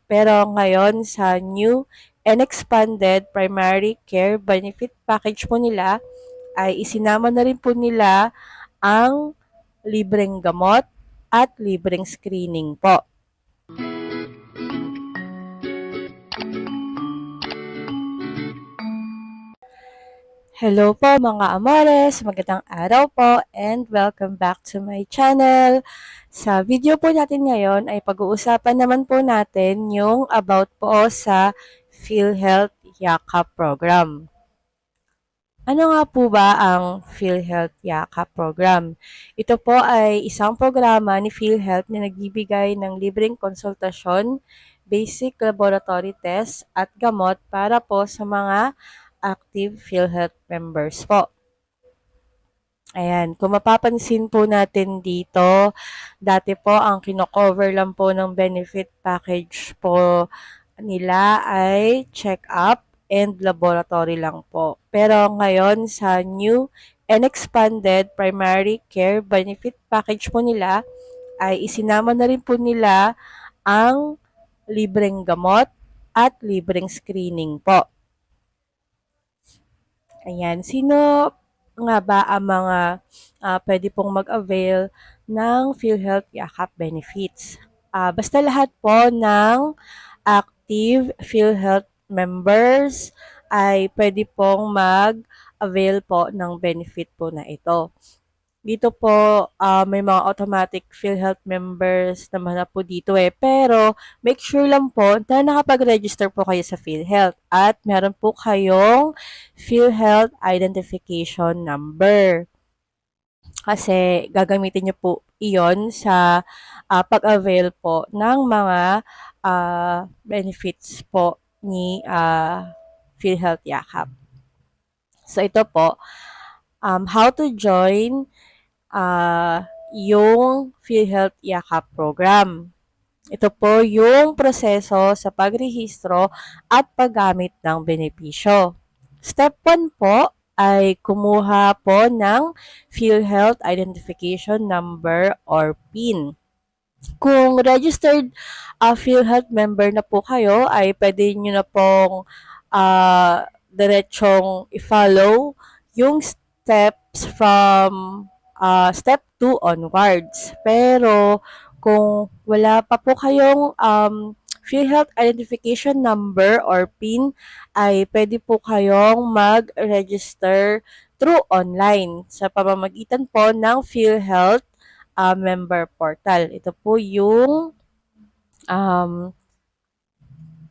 Pero ngayon sa new and expanded primary care benefit package po nila ay isinama na rin po nila ang libreng gamot at libreng screening po. Hello po mga amores, magandang araw po and welcome back to my channel. Sa video po natin ngayon ay pag-uusapan naman po natin yung about po sa PhilHealth Yakap program. Ano nga po ba ang PhilHealth Yakap program? Ito po ay isang programa ni PhilHealth na nagbibigay ng libreng konsultasyon, basic laboratory test at gamot para po sa mga active PhilHealth members po. Ayan, kung mapapansin po natin dito, dati po ang kino-cover lang po ng benefit package po nila ay check-up and laboratory lang po. Pero ngayon sa new and expanded primary care benefit package po nila ay isinama na rin po nila ang libreng gamot at libreng screening po. Ayan, sino nga ba ang mga pwede pong mag-avail ng PhilHealth Yakap benefits? Basta lahat po ng active PhilHealth members ay pwede pong mag-avail po ng benefit po na ito. Dito po, may mga automatic PhilHealth members naman na po dito Pero, make sure lang po na nakapag-register po kayo sa PhilHealth at meron po kayong PhilHealth Identification Number. Kasi gagamitin nyo po iyon sa pag-avail po ng mga benefits po ni PhilHealth Yakap. So, ito po, how to join yung PhilHealth Yakap program. Ito po yung proseso sa pagrehistro at paggamit ng benepisyo. Step 1 po ay kumuha po ng PhilHealth Identification Number or PIN. Kung registered PhilHealth member na po kayo, ay pwede nyo na pong diretsong i-follow yung steps from step 2 onwards. Pero kung wala pa po kayong PhilHealth Identification Number or PIN, ay pwede po kayong mag-register through online sa pamamagitan po ng PhilHealth member portal. Ito po yung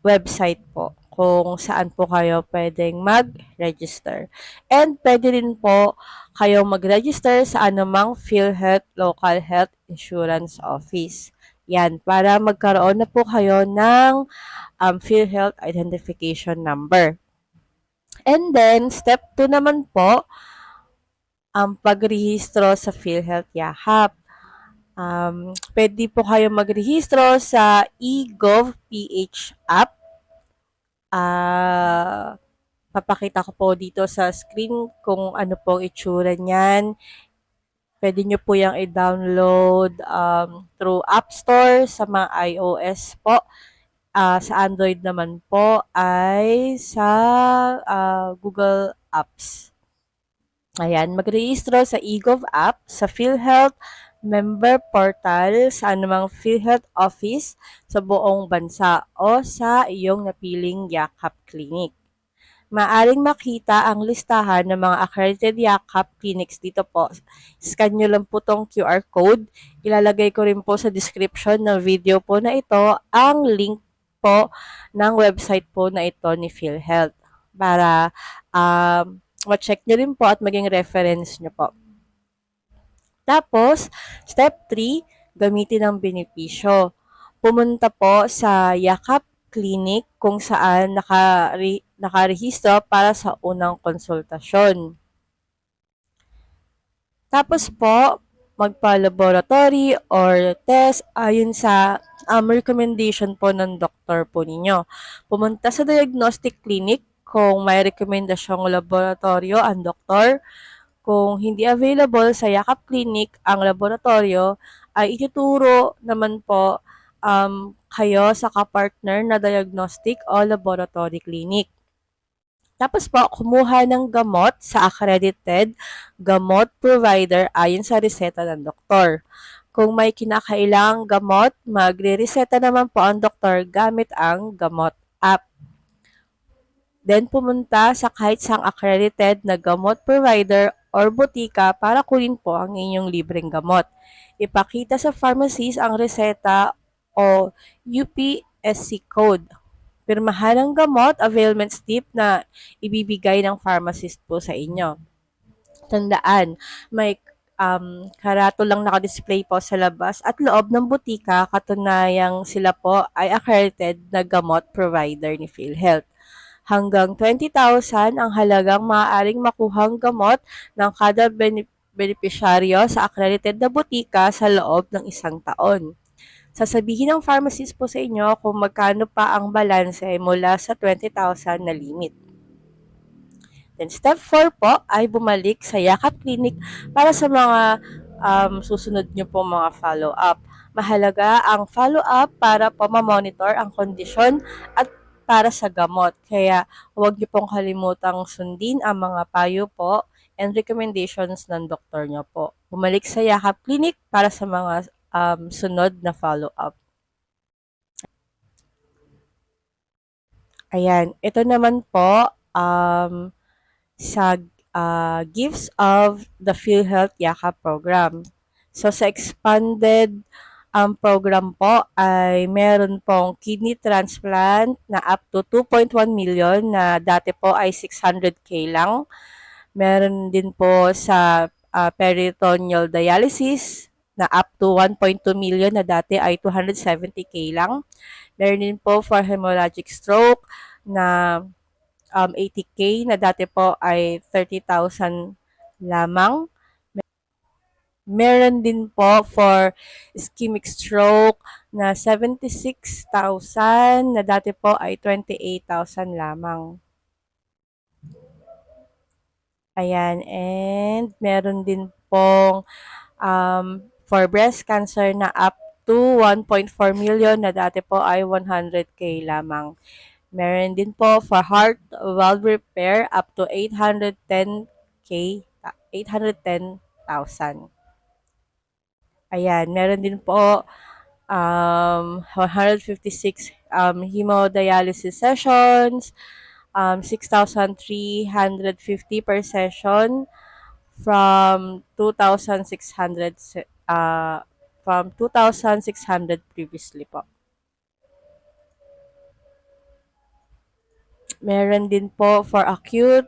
website po kung saan po kayo pwedeng mag-register. And pwede rin po kayong mag-register sa anumang PhilHealth Local Health Insurance Office. Yan, para magkaroon na po kayo ng PhilHealth Identification Number. And then, step 2 naman po, ang pagrehistro sa PhilHealth Yakap. Pwede po kayo magrehistro sa eGovPH app. Papakita ko po dito sa screen kung ano po itsura niyan. Pwede nyo po yung i-download through App Store sa mga iOS po. Sa Android naman po ay sa Google Apps. Ayan, magrehistro sa eGov app, sa PhilHealth member portal sa anumang PhilHealth office sa buong bansa o sa iyong napiling Yakap Clinic. Maaring makita ang listahan ng mga accredited Yakap clinics dito po. Scan nyo lang po tong QR code. Ilalagay ko rin po sa description ng video po na ito ang link po ng website po na ito ni PhilHealth para ma-check nyo rin po at maging reference nyo po. Tapos, step 3, gamitin ang benepisyo. Pumunta po sa Yakap Clinic kung saan nakarehistro para sa unang konsultasyon. Tapos po, magpa-laboratory or test ayon sa recommendation po ng doktor po ninyo. Pumunta sa diagnostic clinic kung may rekomendasyong laboratorio ang doktor. Kung hindi available sa Yakap Clinic ang laboratorio, ay ituturo naman po kayo sa kapartner na diagnostic o laboratory clinic. Tapos po, kumuha ng gamot sa accredited gamot provider ayon sa reseta ng doktor. Kung may kinakailangang gamot, magre-reseta naman po ang doktor gamit ang gamot app. Then pumunta sa kahit sang accredited na gamot provider or butika para kunin po ang inyong libreng gamot. Ipakita sa pharmacist ang reseta o UPSC code. Pirmahan ang gamot, availment slip na ibibigay ng pharmacist po sa inyo. Tandaan, may karato lang nakadisplay po sa labas at loob ng butika, katunayang sila po ay accredited na gamot provider ni PhilHealth. Hanggang 20,000 ang halagang maaaring makuhang gamot ng kada benepisyaryo sa accredited na butika sa loob ng isang taon. Sasabihin ng pharmacist po sa inyo kung magkano pa ang balanse mula sa 20,000 na limit. Then step 4 po ay bumalik sa Yakap Clinic para sa mga susunod nyo po mga follow-up. Mahalaga ang follow-up para po ma-monitor ang kondisyon at para sa gamot. Kaya huwag nyo pong kalimutang sundin ang mga payo po and recommendations ng doktor nyo po. Bumalik sa Yakap Clinic para sa mga sunod na follow-up. Ayan, ito naman po sa gifts of the PhilHealth Yakap program. So sa expanded program po ay meron pong kidney transplant na up to 2.1 million na dati po ay 600K lang. Meron din po sa peritoneal dialysis na up to 1.2 million na dati ay 270K lang. Meron din po for hemorrhagic stroke na 80K na dati po ay 30,000 lamang. Meron din po for ischemic stroke na 76,000 na dati po ay 28,000 lamang. Ayan, and meron din pong for breast cancer na up to 1.4 million na dati po ay 100K lamang. Meron din po for heart valve repair up to 810K, 810,000. Ayan, meron din po 156 hemodialysis sessions, 6,350 per session from 2,600 previously po. Meron din po for acute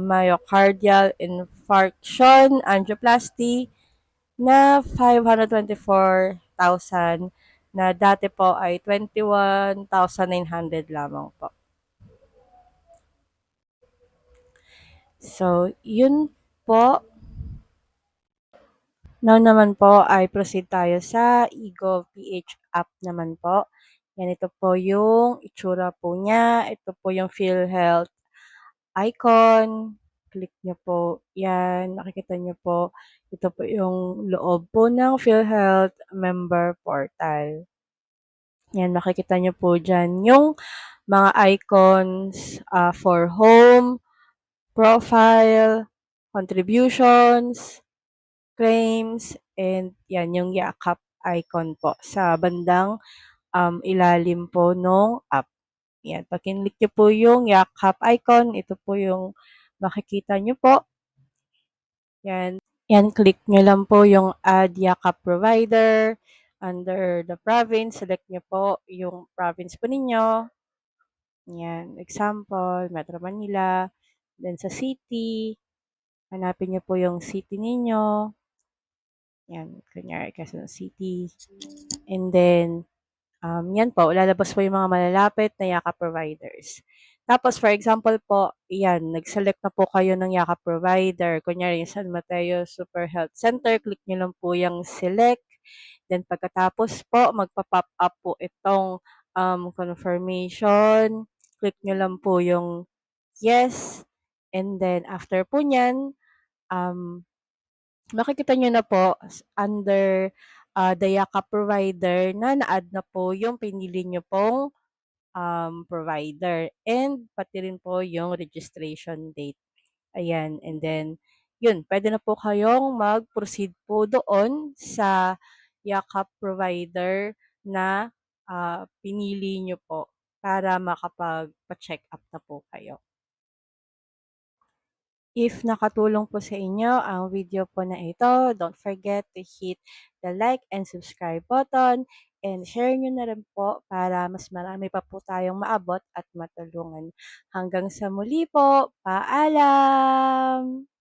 myocardial infarction angioplasty na 524,000 na dati po ay 21,900 lamang po. So, yun po. Now naman po ay proceed tayo sa eGov.ph app naman po. Yan, ito po yung itsura po niya. Ito po yung PhilHealth icon. Click nyo po yan. Nakikita nyo po. Ito po yung loob po ng PhilHealth member portal. Yan, makikita nyo po dyan yung mga icons for home, profile, contributions, claims, and yan yung Yakap icon po sa bandang ilalim po nung app. Yan, pag kinlik nyo po yung Yakap icon, ito po yung makikita nyo po. Yan, click nyo lang po yung add Yakap provider. Under the province, select nyo po yung province po ninyo. Yan, example, Metro Manila. Then sa city, hanapin nyo po yung city ninyo. Yan, kunyari, Quezon City. And then, yan po, lalabas po yung mga malalapit na Yakap providers. Tapos, for example po, yan, nag-select na po kayo ng Yakap provider. Kunyari, yung San Mateo Super Health Center, click nyo lang po yung select. Then, pagkatapos po, magpa-pop up po itong confirmation. Click nyo lang po yung yes. And then, after po nyan, makikita nyo na po under the Yakap provider na na-add na po yung pinili nyo pong provider and pati rin po yung registration date. Ayan, and then yun, pwede na po kayong mag-proceed po doon sa Yakap provider na pinili nyo po para makapagpa-check up na po kayo. If nakatulong po sa inyo ang video po na ito, don't forget to hit the like and subscribe button and share nyo na rin po para mas marami pa po tayong maabot at matulungan. Hanggang sa muli po, paalam!